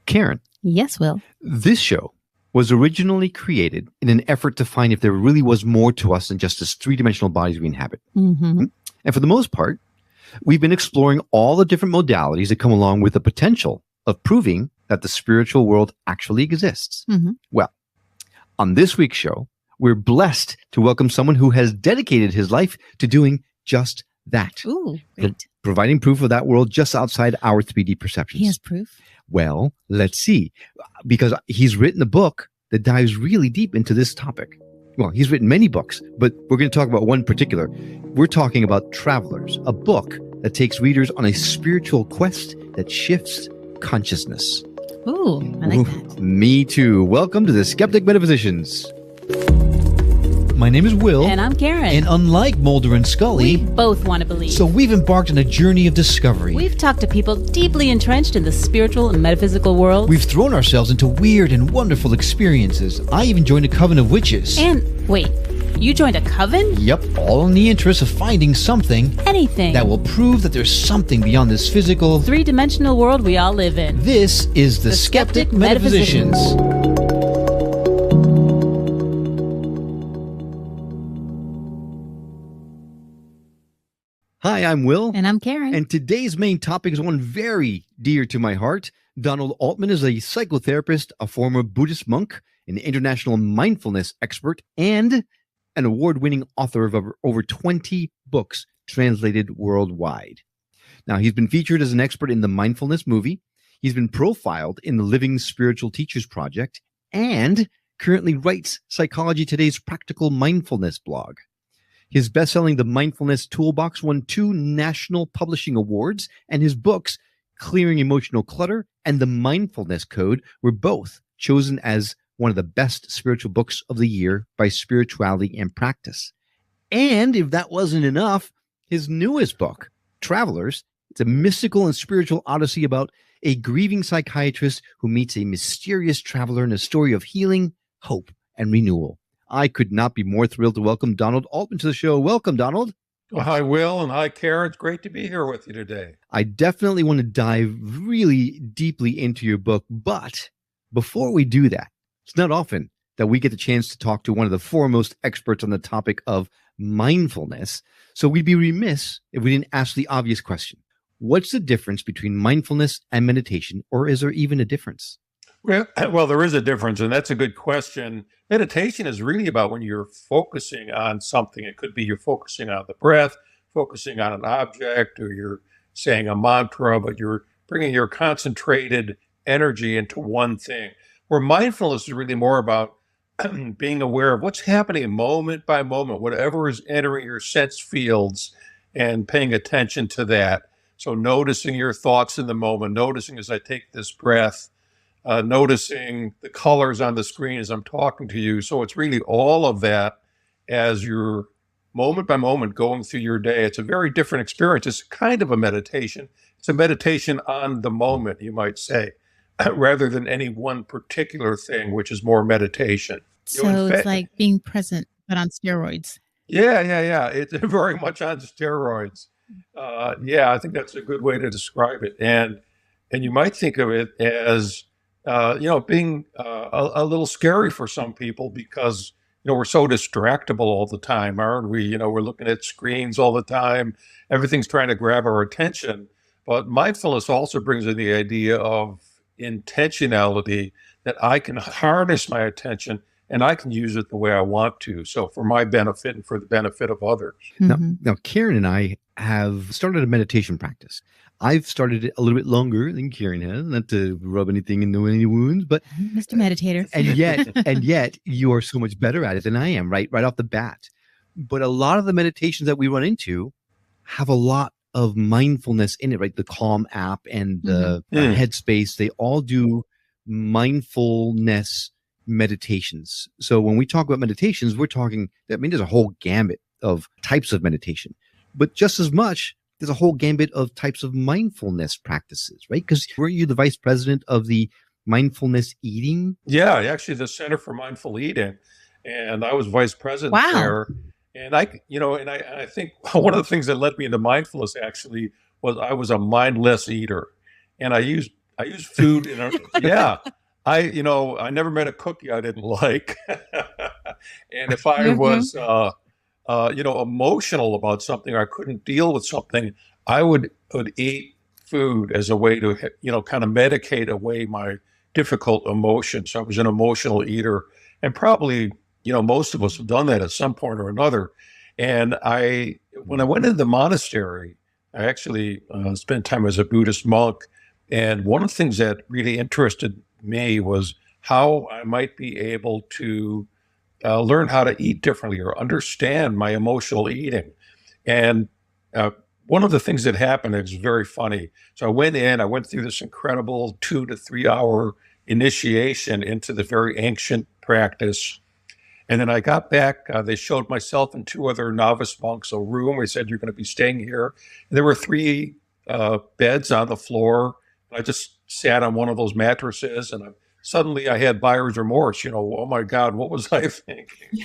Karen. Yes, Will. This show was originally created in an effort to find if there really was more to us than just this three-dimensional bodies we inhabit. Mm-hmm. And for the most part, we've been exploring all the different modalities that come along with the potential of proving that the spiritual world actually exists. Mm-hmm. Well, on this week's show, we're blessed to welcome someone who has dedicated his life to doing just that. Ooh, great. Providing proof of that world just outside our 3D perceptions. He has proof? Well, let's see. Because he's written a book that dives really deep into this topic. Well, he's written many books, but we're going to talk about one particular. We're talking about Travelers, a book that takes readers on a spiritual quest that shifts consciousness. Ooh, I like that. Me too. Welcome to the Skeptic Metaphysicians. My name is Will. And I'm Karen. And unlike Mulder and Scully, we both want to believe. So we've embarked on a journey of discovery. We've talked to people deeply entrenched in the spiritual and metaphysical world. We've thrown ourselves into weird and wonderful experiences. I even joined a coven of witches. And wait, you joined a coven? Yep, all in the interest of finding something. Anything. That will prove that there's something beyond this physical, three-dimensional world we all live in. This is the Skeptic Metaphysicians. Hi, I'm Will. And I'm Karen. And today's main topic is one very dear to my heart. Donald Altman is a psychotherapist, a former Buddhist monk, an international mindfulness expert, and an award-winning author of over 20 books translated worldwide. Now, he's been featured as an expert in the mindfulness movie. He's been profiled in the Living Spiritual Teachers Project and currently writes Psychology Today's Practical Mindfulness blog. His best-selling The Mindfulness Toolbox won 2 national publishing awards, and his books, Clearing Emotional Clutter and The Mindfulness Code, were both chosen as one of the best spiritual books of the year by Spirituality and Practice. And if that wasn't enough, his newest book, Travelers, it's a mystical and spiritual odyssey about a grieving psychiatrist who meets a mysterious traveler in a story of healing, hope, and renewal. I could not be more thrilled to welcome Donald Altman to the show. Welcome, Donald. Well, hi, Will, and hi, Karen. It's great to be here with you today. I definitely want to dive really deeply into your book, but before we do that, it's not often that we get the chance to talk to one of the foremost experts on the topic of mindfulness, so we'd be remiss if we didn't ask the obvious question. What's the difference between mindfulness and meditation, or is there even a difference? Well, there is a difference, and that's a good question. Meditation is really about when you're focusing on something. It could be you're focusing on the breath, focusing on an object, or you're saying a mantra, but you're bringing your concentrated energy into one thing. Where mindfulness is really more about being aware of what's happening moment by moment, whatever is entering your sense fields, and paying attention to that. So noticing your thoughts in the moment, noticing as I take this breath, noticing the colors on the screen as I'm talking to you. So it's really all of that as you're moment by moment going through your day. It's a very different experience. It's kind of a meditation. It's a meditation on the moment, you might say, rather than any one particular thing, which is more meditation. So it's like being present, but on steroids. Yeah. It's very much on steroids. I think that's a good way to describe it. And you might think of it as being a little scary for some people because, we're so distractible all the time, aren't we? We're looking at screens all the time. Everything's trying to grab our attention. But mindfulness also brings in the idea of intentionality, that I can harness my attention and I can use it the way I want to. So for my benefit and for the benefit of others. Mm-hmm. Now, Karen and I have started a meditation practice. I've started it a little bit longer than Karen has, not to rub anything into any wounds, but Mr. Meditator. and yet you are so much better at it than I am, right off the bat. But a lot of the meditations that we run into have a lot of mindfulness in it, right? The Calm app and the Headspace, they all do mindfulness meditations. So when we talk about meditations, we're talking, there's a whole gambit of types of meditation, but just as much, there's a whole gambit of types of mindfulness practices, right? Because weren't you the vice president of the mindfulness eating? Yeah, actually the Center for Mindful Eating. And I was vice president there. And I think one of the things that led me into mindfulness actually was I was a mindless eater. And I used I use food in a, yeah. I never met a cookie I didn't like. And if I was, emotional about something, or I couldn't deal with something, I would eat food as a way to, kind of medicate away my difficult emotions. So I was an emotional eater, and probably, most of us have done that at some point or another. And when I went into the monastery, I actually spent time as a Buddhist monk. And one of the things that really interested me was how I might be able to learn how to eat differently or understand my emotional eating. And one of the things that happened is very funny. So I went through this incredible 2 to 3 hour initiation into the very ancient practice. And then I got back, they showed myself and 2 other novice monks a room. They said, you're going to be staying here. And there were 3 beds on the floor. I just sat on one of those mattresses, and suddenly I had buyer's remorse. Oh my God, what was I thinking?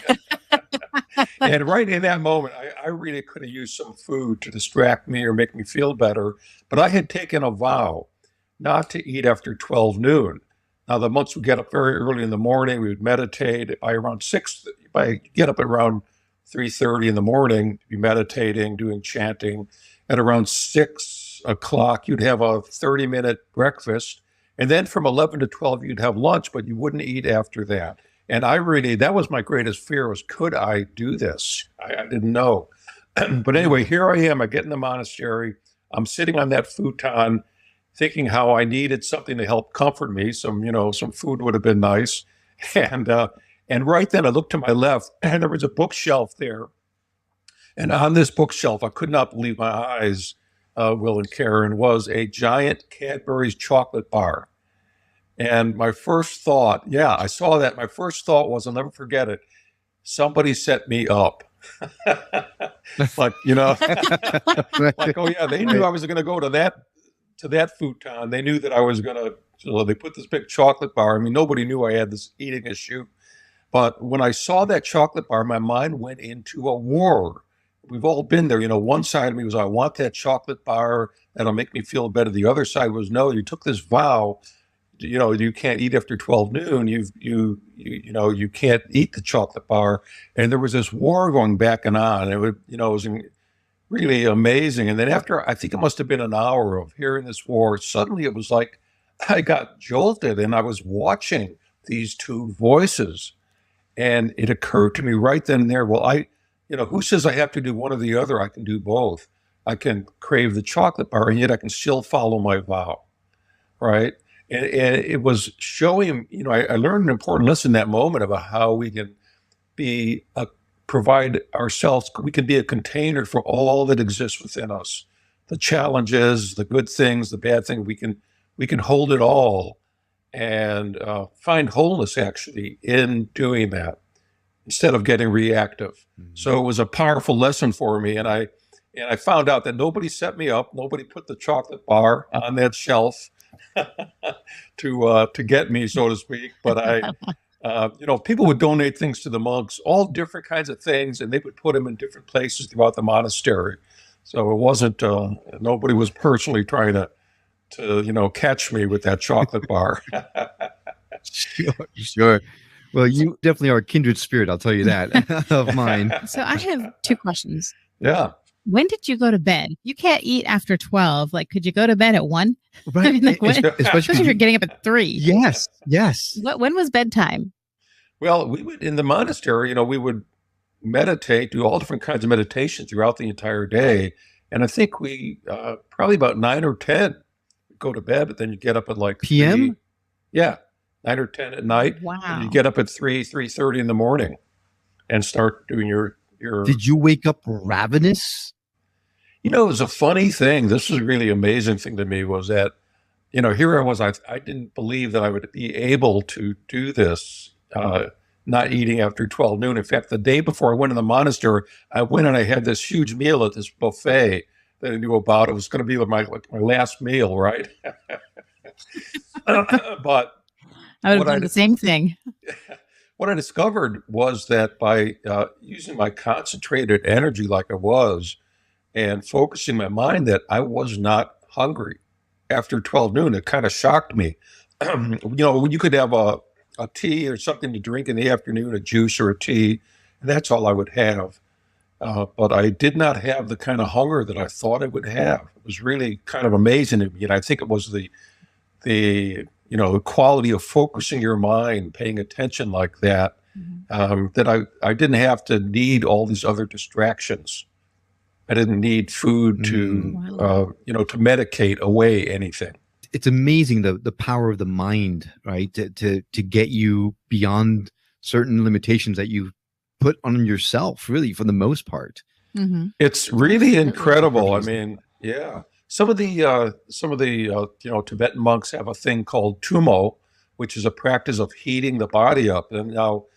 And right in that moment, I really could have used some food to distract me or make me feel better. But I had taken a vow not to eat after 12 noon. Now, the monks would get up very early in the morning. We would meditate by around 6. I get up at around 3:30 in the morning to be meditating, doing chanting. At around 6 o'clock, you'd have a 30-minute breakfast. And then from 11 to 12, you'd have lunch, but you wouldn't eat after that. And that was my greatest fear, was, could I do this? I didn't know. But anyway, here I am. I get in the monastery. I'm sitting on that futon, thinking how I needed something to help comfort me. Some food would have been nice. And right then I looked to my left, and there was a bookshelf there. And on this bookshelf, I could not believe my eyes, Will and Karen, was a giant Cadbury's chocolate bar. And my first thought, I saw that. My first thought was, I'll never forget it, somebody set me up. Like, like, oh yeah, they knew I was going to go to that futon. They knew that I was going to, so they put this big chocolate bar. I mean, nobody knew I had this eating issue. But when I saw that chocolate bar, my mind went into a war. We've all been there. One side of me was, I want that chocolate bar. That'll make me feel better. The other side was, no, you took this vow. You can't eat after 12 noon. You can't eat the chocolate bar. And there was this war going back and on. It was really amazing. And then after, I think it must have been an hour of hearing this war, suddenly it was like I got jolted, and I was watching these 2 voices. And it occurred to me right then and there, well, who says I have to do one or the other? I can do both. I can crave the chocolate bar, and yet I can still follow my vow, right? And it was showing, I learned an important lesson in that moment about how we can provide ourselves, we can be a container for all that exists within us. The challenges, the good things, the bad things, we can hold it all and find wholeness actually in doing that, instead of getting reactive. Mm-hmm. So it was a powerful lesson for me. And I found out that nobody set me up. Nobody put the chocolate bar on that shelf to get me, so to speak. But people would donate things to the monks, all different kinds of things, and they would put them in different places throughout the monastery. So it wasn't, nobody was personally trying to catch me with that chocolate bar. Sure. Well, you definitely are a kindred spirit, I'll tell you that, of mine. So I have 2 questions. Yeah. When did you go to bed? You can't eat after 12. Like, could you go to bed at 1? Right. I mean, like, especially if you're getting up at 3. Yes. When was bedtime? Well, we would, in the monastery, we would meditate, do all different kinds of meditation throughout the entire day. And I think we, probably about 9 or 10, go to bed, but then you get up at like PM? 3, 9 or 10 at night. Wow. And you get up at 3:30 in the morning and start doing your. Did you wake up ravenous? It was a funny thing. This was a really amazing thing to me, was that, here I was, I didn't believe that I would be able to do this, not eating after 12 noon. In fact, the day before I went to the monastery, I went and I had this huge meal at this buffet that I knew about. It was going to be my last meal, right? But I would have done the same thing. What I discovered was that by using my concentrated energy like I was, and focusing my mind, that I was not hungry after 12 noon. It kind of shocked me. You could have a tea or something to drink in the afternoon, a juice or a tea, and that's all I would have. But I did not have the kind of hunger that I thought I would have. It was really kind of amazing to me. And I think it was the quality of focusing your mind, paying attention like that, that I didn't have to need all these other distractions. I didn't need food to medicate away anything. It's amazing the power of the mind, right? To get you beyond certain limitations that you put on yourself, really, for the most part. Mm-hmm. It's really incredible. I mean, yeah. Some of the Tibetan monks have a thing called tumo, which is a practice of heating the body up. And now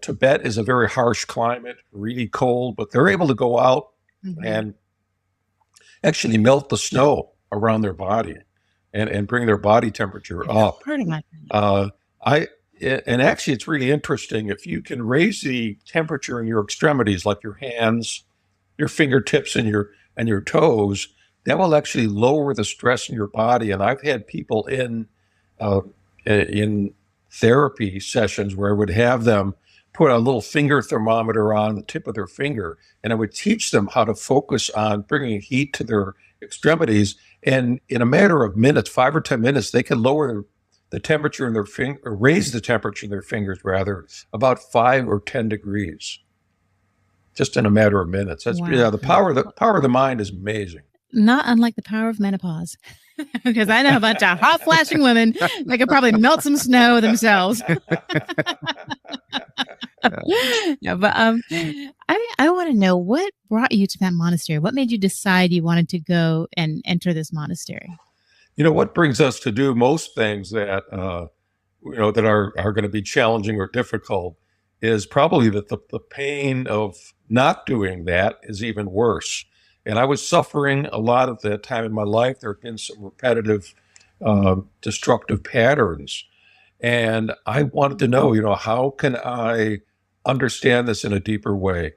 Tibet is a very harsh climate, really cold, but they're able to go out and actually melt the snow around their body and bring their body temperature up. And actually, it's really interesting. If you can raise the temperature in your extremities, like your hands, your fingertips, and your toes, that will actually lower the stress in your body. And I've had people in therapy sessions where I would have them put a little finger thermometer on the tip of their finger, and I would teach them how to focus on bringing heat to their extremities. And in a matter of minutes, 5 or 10 minutes, they can lower the temperature in their finger, or raise the temperature in their fingers, rather, about 5 or 10 degrees, just in a matter of minutes. That's the power of the mind is amazing. Not unlike the power of menopause, because I know a bunch of hot flashing women that could probably melt some snow themselves. But I want to know, what brought you to that monastery? What made you decide you wanted to go and enter this monastery? What brings us to do most things that that are going to be challenging or difficult is probably that the pain of not doing that is even worse. And I was suffering a lot at that time in my life. There had been some repetitive, destructive patterns. And I wanted to know, how can I understand this in a deeper way?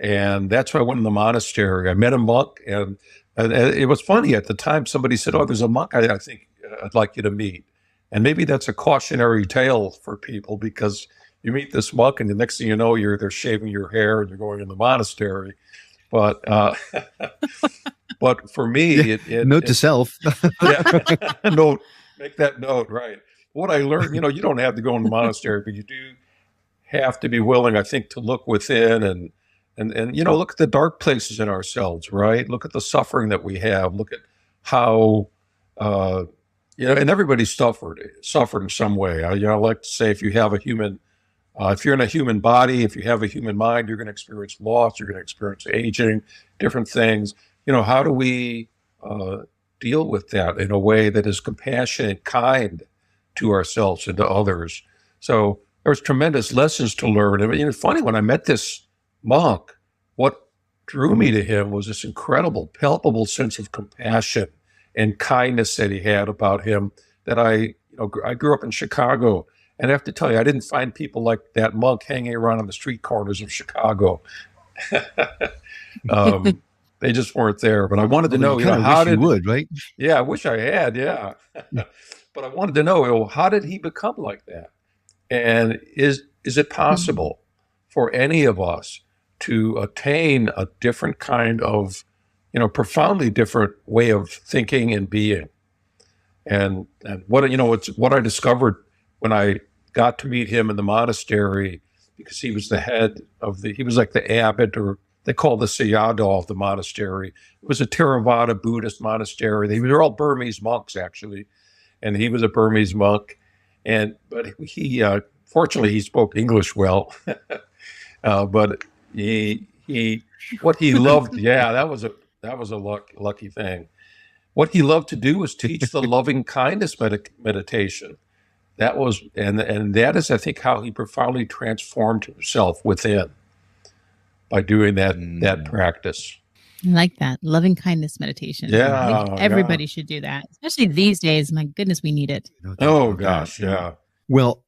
And that's why I went in the monastery. I met a monk, and it was funny at the time. Somebody said, "Oh, there's a monk I think I'd like you to meet." And maybe that's a cautionary tale for people, because you meet this monk, and the next thing you know, they're shaving your hair and you're going in the monastery. But but for me, note to self. Note, make that note, right? What I learned, you don't have to go in the monastery, but you do have to be willing, I think, to look within and look at the dark places in ourselves, right? Look at the suffering that we have. Look at how and everybody suffered in some way. I like to say, if you have a human. If you're in a human body, if you have a human mind, you're going to experience loss, you're going to experience aging, different things. How do we deal with that in a way that is compassionate, kind to ourselves and to others? So there's tremendous lessons to learn. And it's funny, when I met this monk, what drew me to him was this incredible, palpable sense of compassion and kindness that he had about him. That I grew up in Chicago. And I have to tell you, I didn't find people like that monk hanging around on the street corners of Chicago. They just weren't there. But I wanted to know, how did you would, right? Yeah, I wish I had, yeah. But I wanted to know, how did he become like that? And is it possible for any of us to attain a different kind of, profoundly different way of thinking and being? And what it's what I discovered when I got to meet him in the monastery, because he was the head of he was like the abbot, or they call the sayadaw of the monastery. It was a Theravada Buddhist monastery. They were all Burmese monks, actually. And he was a Burmese monk. But he, fortunately, he spoke English well. But what he loved, that was a lucky thing. What he loved to do was teach the loving kindness meditation. That was, and that is, I think, how he profoundly transformed himself within by doing that practice. I like that. Loving kindness meditation. Yeah. I think everybody should do that, especially these days. My goodness, we need it. Oh, gosh. Yeah. Well,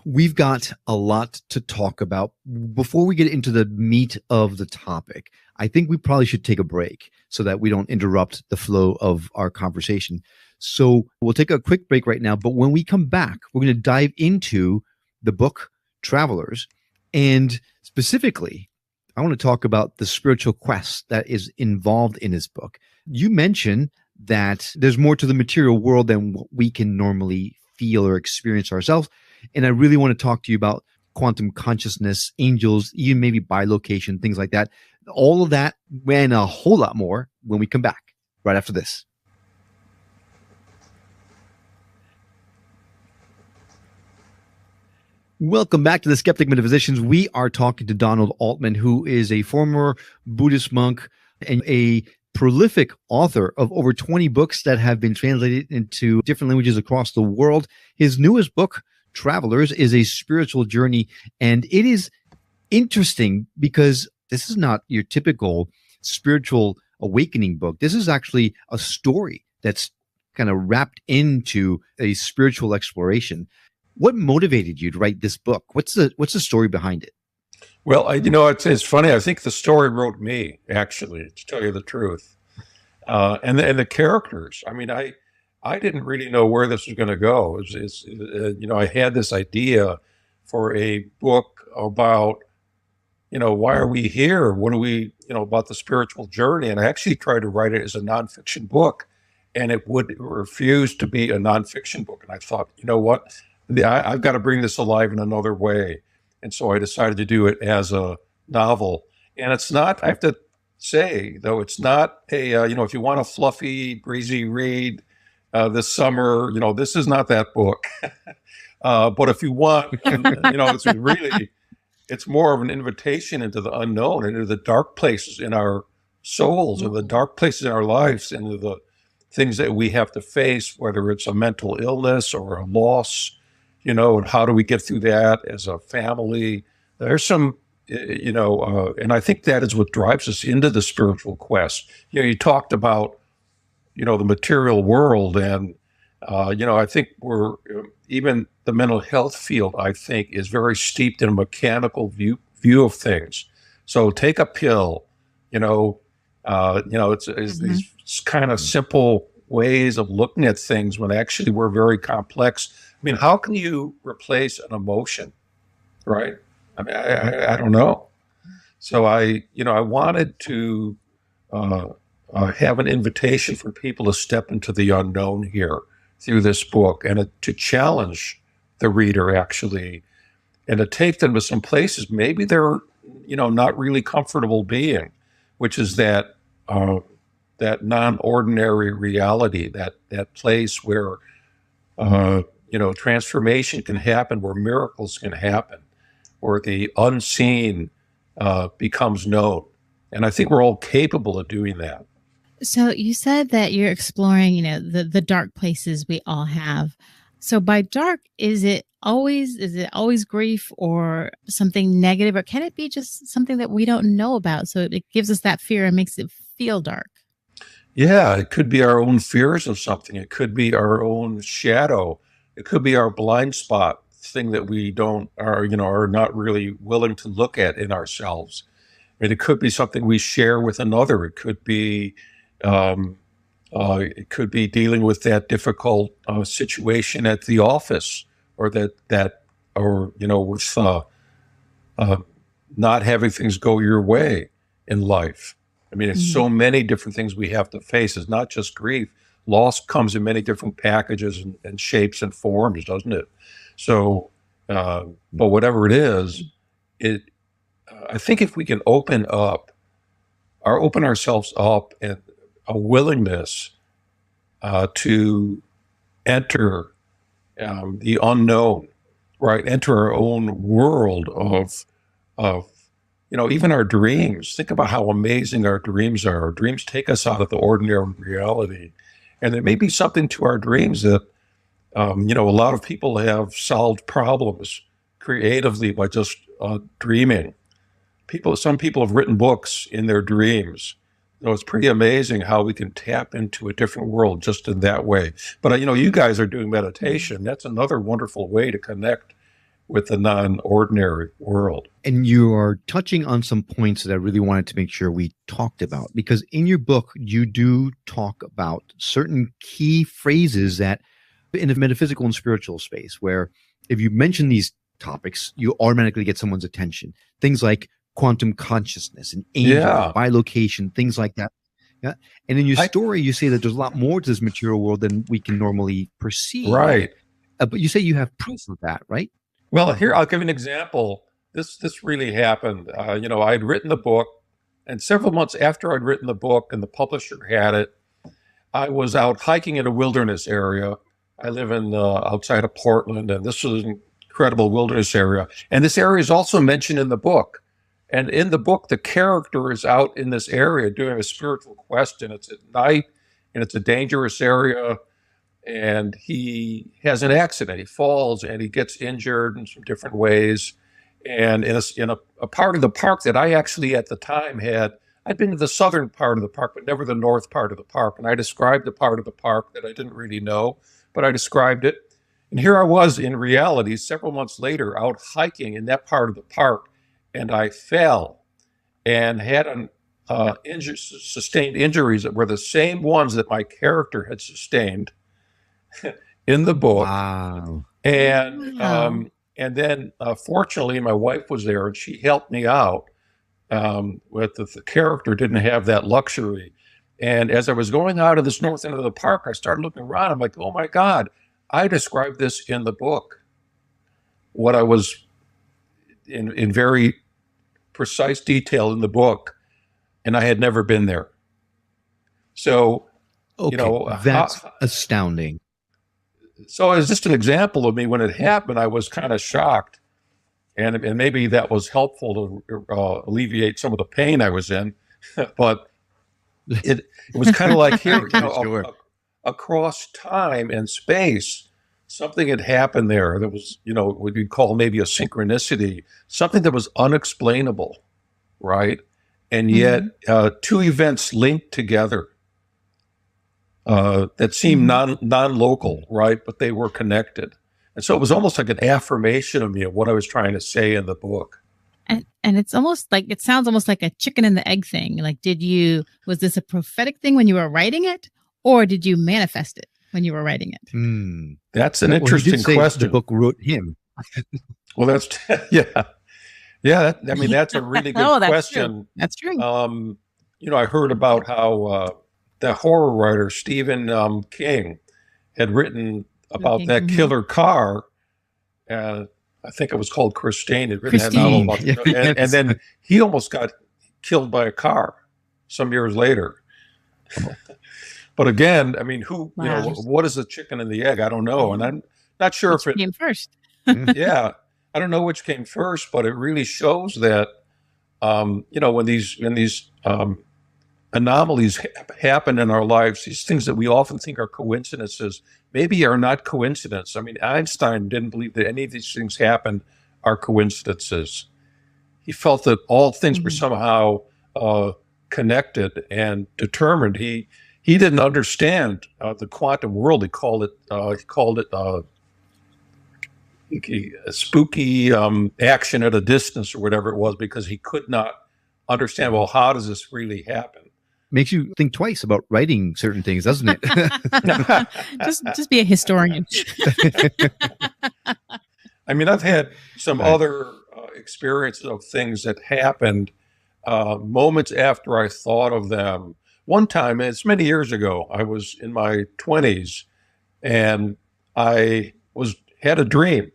we've got a lot to talk about. Before we get into the meat of the topic, I think we probably should take a break so that we don't interrupt the flow of our conversation. So we'll take a quick break right now. But when we come back, we're going to dive into the book Travelers. And specifically, I want to talk about the spiritual quest that is involved in this book. You mentioned that there's more to the material world than what we can normally feel or experience ourselves. And I really want to talk to you about quantum consciousness, angels, even maybe bilocation, things like that. All of that and a whole lot more when we come back right after this. Welcome back to the Skeptic Metaphysicians. We are talking to Donald Altman, who is a former Buddhist monk and a prolific author of over 20 books that have been translated into different languages across the world. His newest book, Travelers, is a spiritual journey, and it is interesting because this is not your typical spiritual awakening book. This is actually a story that's kind of wrapped into a spiritual exploration. What motivated you to write this book? What's the story behind it? Well, it's funny. I think the story wrote me, actually, to tell you the truth. And the characters. I mean, I didn't really know where this was going to go. I had this idea for a book about, why are we here? What are we, about the spiritual journey? And I actually tried to write it as a nonfiction book, and it would refuse to be a nonfiction book. And I thought, you know what? I've got to bring this alive in another way. And so I decided to do it as a novel. And it's not, I have to say, though, it's not a, if you want a fluffy, breezy read this summer, this is not that book. But if you want, it's more of an invitation into the unknown, into the dark places in our souls, and the dark places in our lives, into the things that we have to face, whether it's a mental illness or a loss, and how do we get through that as a family? There's some, and I think that is what drives us into the spiritual quest. You talked about, the material world, and, I think even the mental health field, I think, is very steeped in a mechanical view of things. So take a pill, it's these kind of simple ways of looking at things when actually we're very complex. I mean, how can you replace an emotion, right? I mean, I don't know. So I wanted to have an invitation for people to step into the unknown here through this book, and to challenge the reader, actually, and to take them to some places maybe they're, not really comfortable being, which is that non-ordinary reality, that place where, transformation can happen, where miracles can happen, where the unseen becomes known. And I think we're all capable of doing that. So you said that you're exploring, the dark places we all have. So by dark, is it always grief or something negative, or can it be just something that we don't know about? So it gives us that fear and makes it feel dark. Yeah, it could be our own fears of something. It could be our own shadow. It could be our blind spot, thing that we are not really willing to look at in ourselves. And it could be something we share with another. It could be dealing with that difficult situation at the office, or with not having things go your way in life. I mean, it's so many different things we have to face. It's not just grief. Loss comes in many different packages and shapes and forms, doesn't it? So, but whatever it is, I think if we can open ourselves up, and a willingness to enter the unknown, right? Enter our own world of even our dreams. Think about how amazing our dreams are. Our dreams take us out of the ordinary reality. And there may be something to our dreams that, a lot of people have solved problems creatively by just dreaming. Some people have written books in their dreams. It's pretty amazing how we can tap into a different world just in that way. But, you guys are doing meditation. That's another wonderful way to connect with the non-ordinary world. And you are touching on some points that I really wanted to make sure we talked about, because in your book, you do talk about certain key phrases that in the metaphysical and spiritual space, where if you mention these topics, you automatically get someone's attention. Things like quantum consciousness and angel, bilocation, things like that. Yeah. And in your story, you say that there's a lot more to this material world than we can normally perceive. Right. But you say you have proof of that, right? Well, here, I'll give you an example. This really happened. I'd written the book, and several months after I'd written the book and the publisher had it, I was out hiking in a wilderness area. I live in outside of Portland, and this was an incredible wilderness area. And this area is also mentioned in the book. And in the book, the character is out in this area doing a spiritual quest, and it's at night, and it's a dangerous area. And he has an accident. He falls and he gets injured in some different ways. And in a part of the park that I actually at the time I'd been to the southern part of the park, but never the north part of the park. And I described the part of the park that I didn't really know, but I described it. And here I was in reality several months later out hiking in that part of the park, and I fell and had sustained injuries that were the same ones that my character had sustained in the book. Wow. And then fortunately my wife was there and she helped me out. With the character didn't have that luxury. And as I was going out of this north end of the park, I started looking around. I'm like, oh my God, I described this in the book. What I was in very precise detail in the book, and I had never been there. So, okay, that's astounding. So it was just an example of me when it happened. I was kind of shocked, and maybe that was helpful to alleviate some of the pain I was in. But it was kind of like here, Sure. across time and space, something had happened there that was, what you'd call maybe a synchronicity, something that was unexplainable, right? And yet, two events linked together. That seemed non-local, right? But they were connected. And so it was almost like an affirmation of me of what I was trying to say in the book. And it's almost like, it sounds almost like a chicken and the egg thing. Like, was this a prophetic thing when you were writing it, or did you manifest it when you were writing it? That's an interesting question. The book wrote him. Well, that's, yeah. Yeah. That's a really good question. True. That's true. I heard about how, the horror writer Stephen King had written about that killer car, and I think it was called Christine. He'd written that novel about, and then he almost got killed by a car some years later. But again, what is the chicken and the egg? I don't know, and I'm not sure if it came first. Yeah, I don't know which came first, but it really shows that when these anomalies happen in our lives, these things that we often think are coincidences maybe are not coincidence. Einstein didn't believe that any of these things happen are coincidences. He felt that all things were somehow connected and determined. He didn't understand the quantum world. He called it a spooky action at a distance or whatever it was, because he could not understand, well, how does this really happen? Makes you think twice about writing certain things, doesn't it? just be a historian. I've had some other experiences of things that happened moments after I thought of them. One time, it's many years ago, I was in my 20s, and I had a dream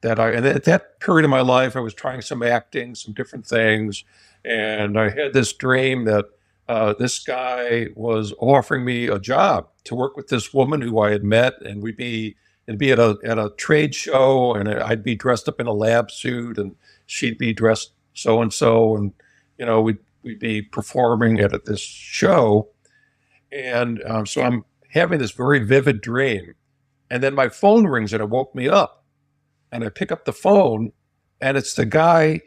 and at that period of my life, I was trying some acting, some different things, and I had this dream that this guy was offering me a job to work with this woman who I had met, and it'd be at a trade show, and I'd be dressed up in a lab suit, and she'd be dressed so and so, and we'd be performing at this show, and so I'm having this very vivid dream, and then my phone rings and it woke me up, and I pick up the phone, and it's the guy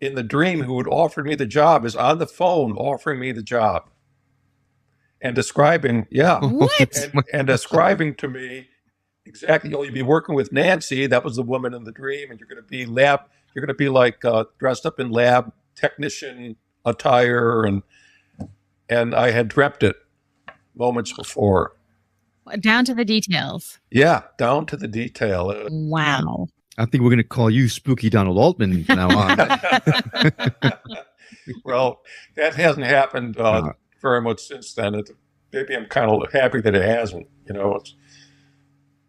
in the dream who had offered me the job is on the phone offering me the job and describing, What? and describing to me exactly. You'll be working with Nancy. That was the woman in the dream, and you're going to be like dressed up in lab technician attire, and I had dreamt it moments before. Down to the details. Yeah, down to the detail. Wow. I think we're going to call you Spooky Donald Altman from now on. Well, that hasn't happened very much since then. Maybe I'm kind of happy that it hasn't.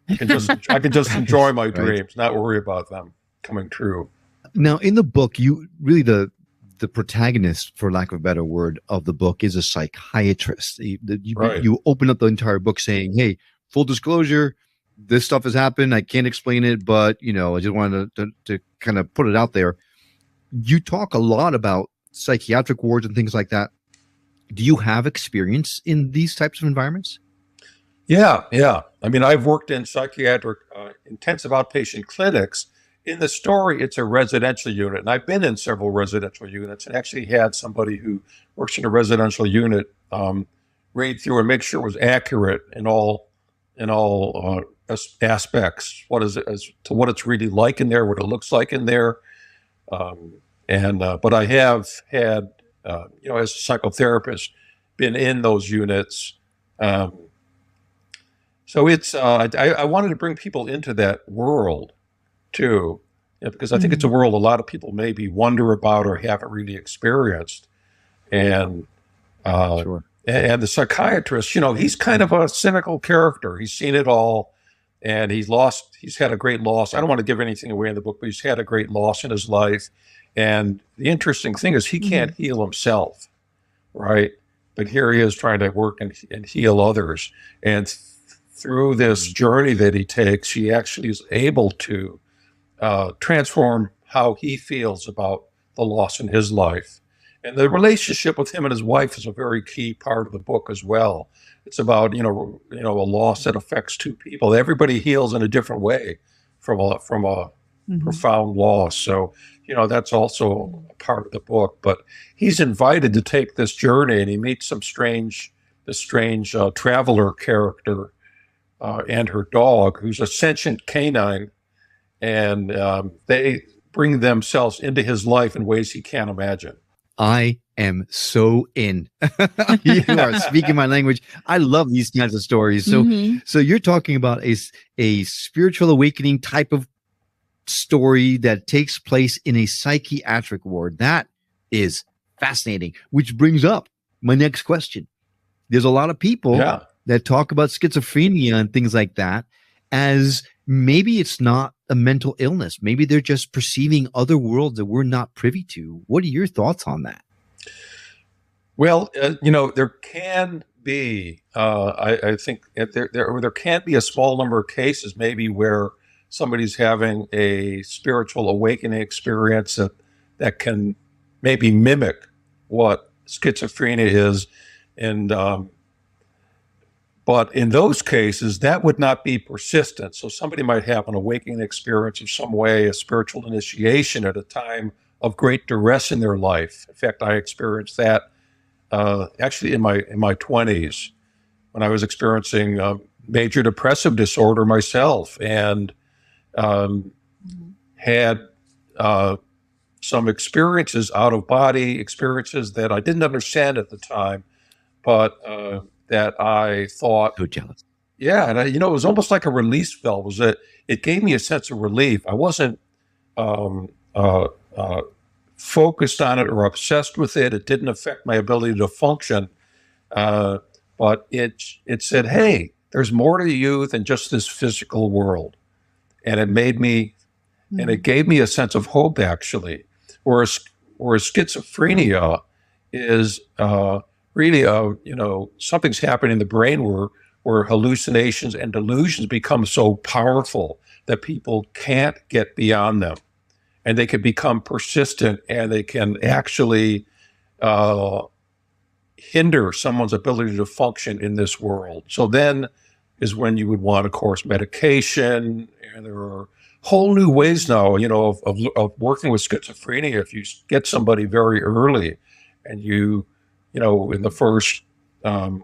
I can just enjoy my dreams, not worry about them coming true. Now, in the book, you really the protagonist, for lack of a better word, of the book is a psychiatrist. You open up the entire book saying, "Hey, full disclosure, this stuff has happened. I can't explain it, but I just wanted to kind of put it out there." You talk a lot about psychiatric wards and things like that. Do you have experience in these types of environments? Yeah. I mean, I've worked in psychiatric intensive outpatient clinics. In the story, it's a residential unit, and I've been in several residential units and actually had somebody who works in a residential unit read through and make sure it was accurate in all aspects. What is it as to what it's really like in there, what it looks like in there, but I have had, as a psychotherapist, been in those units. So it's I wanted to bring people into that world too, because I think it's a world a lot of people maybe wonder about or haven't really experienced. And Sure. And the psychiatrist, he's kind of a cynical character. He's seen it all, and he's had a great loss. I don't want to give anything away in the book, but he's had a great loss in his life. And the interesting thing is he can't heal himself, right? But here he is trying to work and heal others. And through this journey that he takes, he actually is able to transform how he feels about the loss in his life. And the relationship with him and his wife is a very key part of the book as well. It's about, a loss that affects two people. Everybody heals in a different way from a profound loss. So, that's also a part of the book. But he's invited to take this journey, and he meets this strange traveler character and her dog, who's a sentient canine, and they bring themselves into his life in ways he can't imagine. I am so in. You are speaking my language. I love these kinds of stories. So you're talking about a spiritual awakening type of story that takes place in a psychiatric ward. That is fascinating, which brings up my next question. There's a lot of people that talk about schizophrenia and things like that as maybe it's not a mental illness. Maybe they're just perceiving other worlds that we're not privy to. What are your thoughts on that? Well, there can be, I think there can be a small number of cases maybe where somebody's having a spiritual awakening experience that can maybe mimic what schizophrenia is. And, but in those cases, that would not be persistent. So somebody might have an awakening experience of some way, a spiritual initiation at a time of great duress in their life. In fact, I experienced that actually in my 20s when I was experiencing major depressive disorder myself, and had some experiences, out of body experiences that I didn't understand at the time, but that I thought, So jealous. yeah, and it was almost like a release valve. It gave me a sense of relief. I wasn't focused on it or obsessed with it. It didn't affect my ability to function, but it said, "Hey, there's more to you than just this physical world," and it made me, and it gave me a sense of hope actually. Whereas schizophrenia is really, something's happening in the brain where hallucinations and delusions become so powerful that people can't get beyond them, and they can become persistent, and they can actually hinder someone's ability to function in this world. So then is when you would want, of course, medication, and there are whole new ways now, of working with schizophrenia. If you get somebody very early, and in the first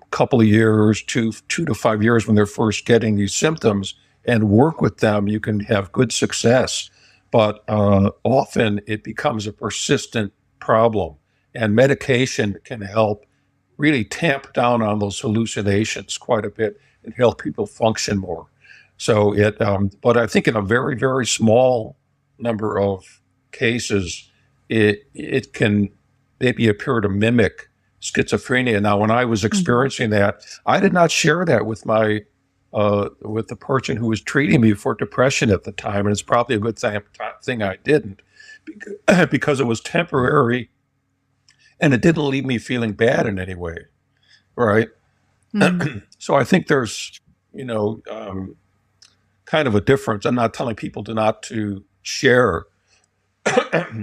couple of years, two to 5 years when they're first getting these symptoms, and work with them, you can have good success. But often it becomes a persistent problem, and medication can help really tamp down on those hallucinations quite a bit and help people function more. So but I think in a very, very small number of cases, it can maybe appear to mimic schizophrenia. Now, when I was experiencing that, I did not share that with with the person who was treating me for depression at the time, and it's probably a good thing I didn't, because it was temporary, and it didn't leave me feeling bad in any way, right? So I think there's, kind of a difference. I'm not telling people not to share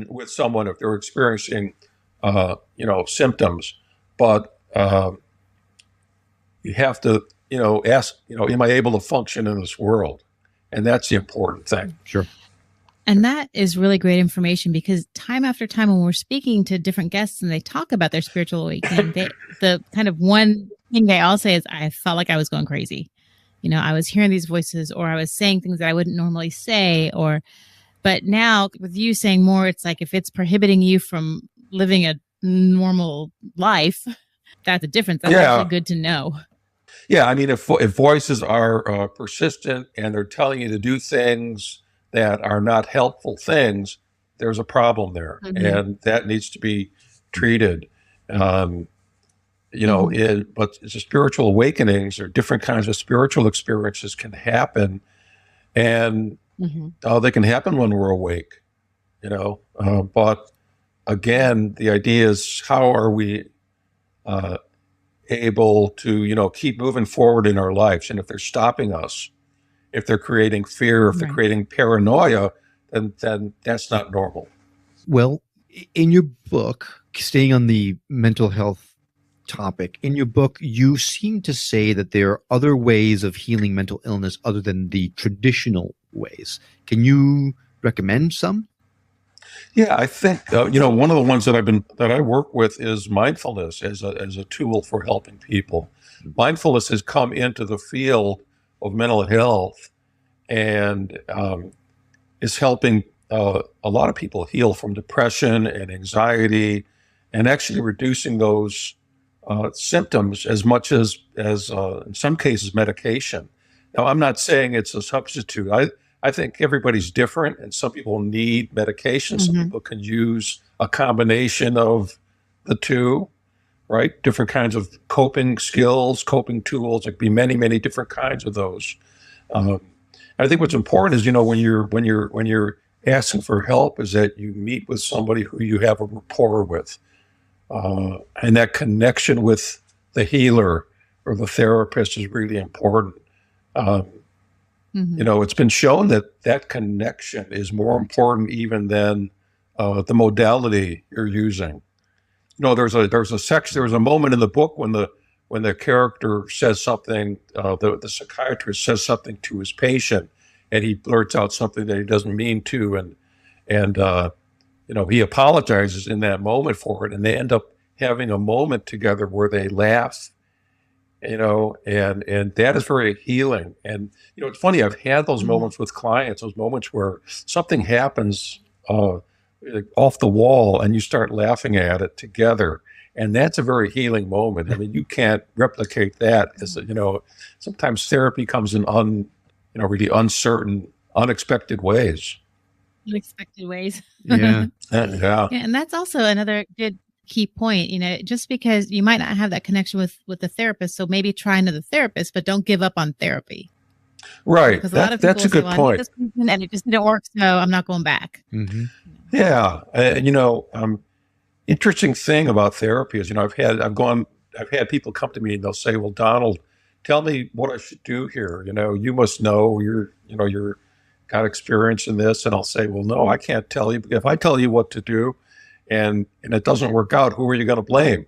with someone if they're experiencing, symptoms, but you have to, ask, am I able to function in this world? And that's the important thing. Sure. And that is really great information, because time after time when we're speaking to different guests and they talk about their spiritual awakening, the kind of one thing they all say is, I felt like I was going crazy. I was hearing these voices, or I was saying things that I wouldn't normally say, but now with you saying more, it's like, if it's prohibiting you from living a normal life, that's a difference. That's actually good to know. Yeah. I mean, if voices are persistent and they're telling you to do things that are not helpful things, there's a problem there, and that needs to be treated. But the spiritual awakenings or different kinds of spiritual experiences can happen, and they can happen when we're awake, but again, the idea is, how are we able to, keep moving forward in our lives? And if they're stopping us, if they're creating fear, if they're creating paranoia, then that's not normal. Well, in your book, staying on the mental health topic, in your book, you seem to say that there are other ways of healing mental illness other than the traditional ways. Can you recommend some? Yeah, I think one of the ones that I work with is mindfulness as a tool for helping people. Mindfulness has come into the field of mental health, and is helping a lot of people heal from depression and anxiety, and actually reducing those symptoms as much as in some cases medication. Now, I'm not saying it's a substitute. I think everybody's different, and some people need medication. Some people can use a combination of the two, right? Different kinds of coping skills, coping tools. There could be many, many different kinds of those. I think what's important is, when you're asking for help, is that you meet with somebody who you have a rapport with, and that connection with the healer or the therapist is really important. It's been shown that connection is more important even than the modality you're using. There's a moment in the book when the character says something, the psychiatrist says something to his patient, and he blurts out something that he doesn't mean to, and he apologizes in that moment for it, and they end up having a moment together where they laugh, and that is very healing. And it's funny, I've had those moments with clients, those moments where something happens off the wall and you start laughing at it together, and that's a very healing moment. I mean, you can't replicate that. Sometimes therapy comes in really uncertain, unexpected ways. Unexpected ways. Yeah. Yeah. And that's also another good key point. Just because you might not have that connection with the therapist, so maybe try another therapist, but don't give up on therapy. Right. Because a lot of people that's a good point. And it just didn't work, so I'm not going back. Yeah. Interesting thing about therapy is, I've had people come to me and they'll say, well, Donald, tell me what I should do here. You must know, you're got experience in this. And I'll say, well, no, I can't tell you. If I tell you what to do and it doesn't work out, who are you going to blame?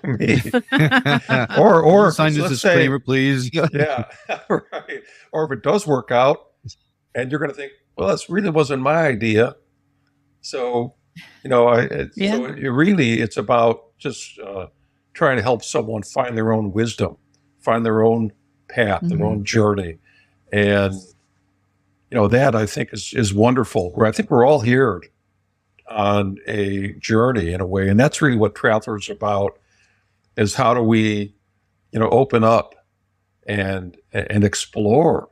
Me. or sign this disclaimer, please. Yeah. Right. Or if it does work out and you're going to think, well, this really wasn't my idea. So, it's about just trying to help someone find their own wisdom, find their own path, their own journey. And, that I think is wonderful. Where I think we're all here on a journey in a way. And that's really what Traveler's about, is how do we, open up and explore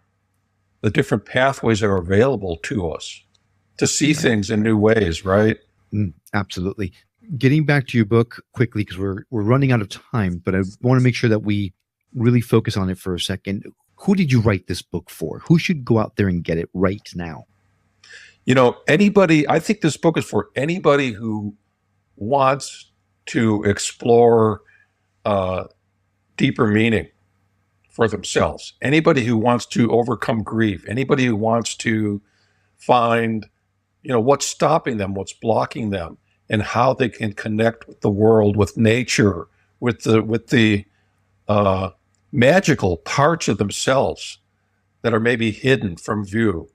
the different pathways that are available to us to see things in new ways, right? Absolutely. Getting back to your book quickly, because we're running out of time, but I want to make sure that we really focus on it for a second. Who did you write this book for? Who should go out there and get it right now? Anybody. I think this book is for anybody who wants to explore deeper meaning for themselves. Anybody who wants to overcome grief. Anybody who wants to find, what's stopping them, what's blocking them, and how they can connect with the world, with nature, with the magical parts of themselves that are maybe hidden from view.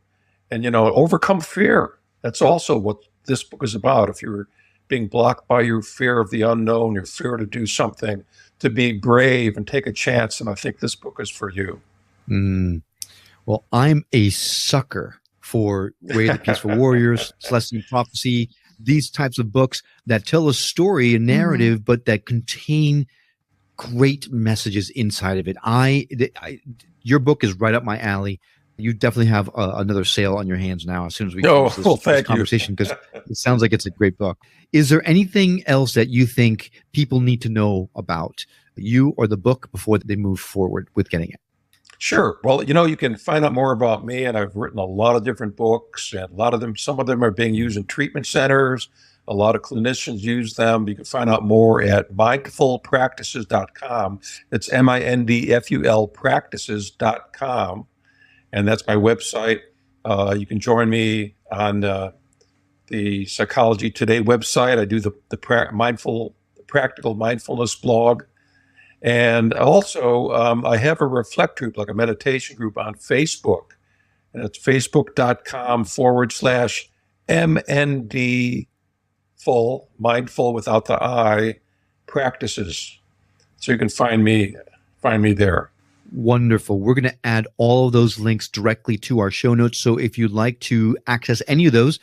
And, overcome fear. That's also what this book is about. If you're being blocked by your fear of the unknown, your fear to do something, to be brave and take a chance, and I think this book is for you. Well, I'm a sucker for Way of the Peaceful Warriors, Celestial Prophecy, these types of books that tell a story, a narrative, but that contain great messages inside of it. Your book is right up my alley. You definitely have another sale on your hands now as soon as we finish this conversation, because it sounds like it's a great book. Is there anything else that you think people need to know about you or the book before they move forward with getting it? Sure. Well, you can find out more about me, and I've written a lot of different books, and some of them are being used in treatment centers. A lot of clinicians use them. You can find out more at mindfulpractices.com. It's MINDFUL practices.com. And that's my website. You can join me on the Psychology Today website. I do the practical mindfulness blog. And also, I have a reflect group, like a meditation group on Facebook. And it's facebook.com/MND mindful without the I, practices. So you can find me there. Wonderful. We're going to add all of those links directly to our show notes. So if you'd like to access any of those,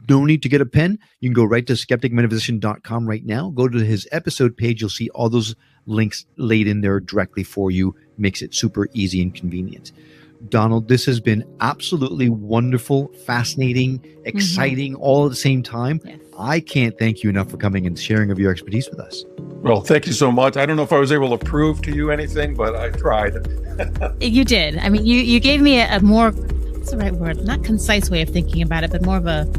no need to get a pen. You can go right to skepticmetaphysician.com right now. Go to his episode page. You'll see all those links laid in there directly for you. Makes it super easy and convenient. Donald, this has been absolutely wonderful, fascinating, exciting, all at the same time. Yes. I can't thank you enough for coming and sharing of your expertise with us. Well, thank you so much. I don't know if I was able to prove to you anything, but I tried. You did. I mean, you gave me a more, what's the right word? Not concise way of thinking about it, but more of a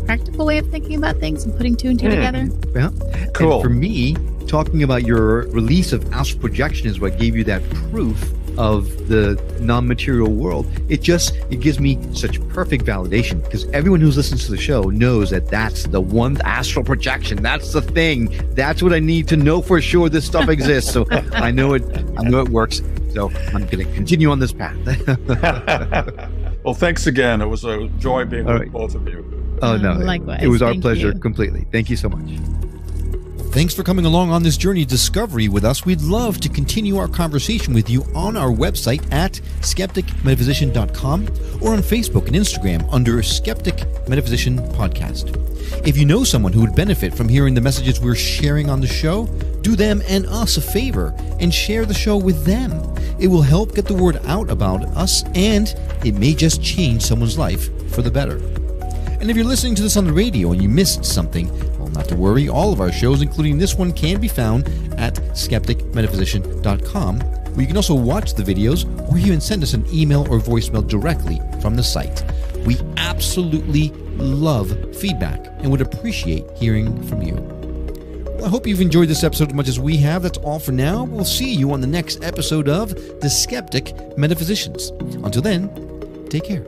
practical way of thinking about things and putting two and two together. Yeah. Cool. And for me, talking about your release of astral projection is what gave you that proof of the non-material world. It gives me such perfect validation, because everyone who listens to the show knows that that's the one, astral projection. That's the thing. That's what I need to know for sure this stuff exists. So I know it works. So I'm going to continue on this path. Well, thanks again. It was a joy being with both of you. Oh, no. Likewise. It was our pleasure completely. Thank you so much. Thanks for coming along on this journey of discovery with us. We'd love to continue our conversation with you on our website at skepticmetaphysician.com or on Facebook and Instagram under Skeptic Metaphysician Podcast. If you know someone who would benefit from hearing the messages we're sharing on the show, do them and us a favor and share the show with them. It will help get the word out about us, and it may just change someone's life for the better. And if you're listening to this on the radio and you missed something, well, not to worry. All of our shows, including this one, can be found at skepticmetaphysician.com, where you can also watch the videos or even send us an email or voicemail directly from the site. We absolutely love feedback and would appreciate hearing from you. Well, I hope you've enjoyed this episode as much as we have. That's all for now. We'll see you on the next episode of The Skeptic Metaphysicians. Until then, take care.